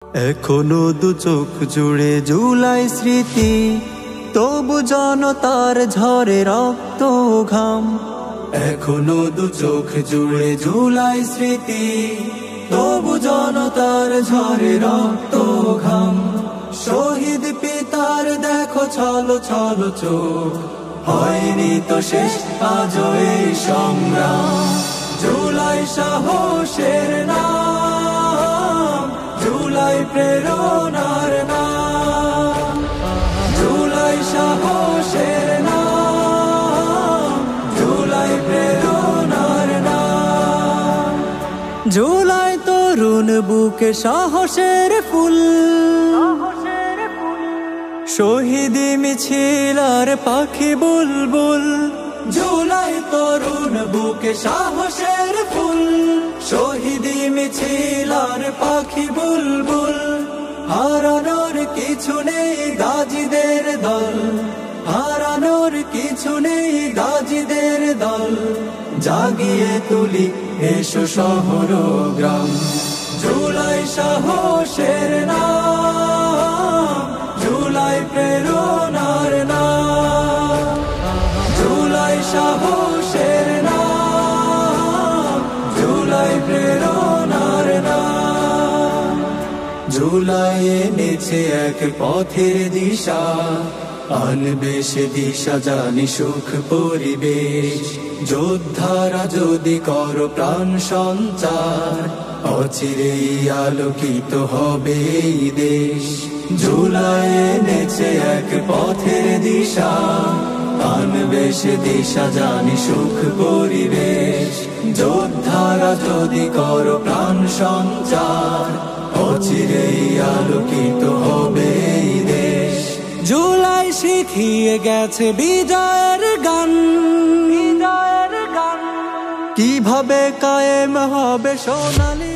এখনো দু চোখ জুড়ে জুলাই স্মৃতি, তবু জনতার ঝরে রক্ত ঘাম। এখনো দু চোখ জুড়ে জুলাই স্মৃতি, তবু জনতার ঝরে রক্ত ঘাম। শহীদ পিতার দেখো ছলো ছলো চোখ, হয়নি তো শেষ আজও এই সংগ্রাম। জুলাই সাহসের নাম, জুলাই প্রেরণার নাম, জুলাই সাহসের নাম, জুলাই প্রেরণার নাম। জুলাই তরুণ বুকে সাহসের ফুল, শহীদি মিছিল আর পাখি বুলবুল। জুলাই তরুণ বুকে সাহসের ফুল, শহীদি মিছিল আর পাখি বুলবুল। হারানোর কিছু নেই গাজীদের দল, হারানোর কিছু নেই গাজীদের দল। জাগিয়ে তুলি এসো শহর গ্রাম। জুলাই সাহসের নাম, জুলাই প্রেরণার নাম, জুলাই সাহসের নাম, জুলাই প্রেরণার নাম। জুলাই এনেছে এক পথের দিশা, আনবে সে দিশা জানি সুখ পরিবেশ। যোদ্ধারা যদি করো প্রাণ সঞ্চার, অচিরেই আলোকিত হবে এই দেশ। জুলাই এনেছে এক পথের দিশা, আনবে সে দিশা জানি সুখ পরিবেশ। যোদ্ধারা যদি করো প্রাণ সঞ্চার, অচিরেই আলোকিত হবে এই দেশ। জুলাই শিখিয়ে গেছে বিজয়ের গান, বিজয়ের গান। কিভাবে কায়েম হবে সোনালী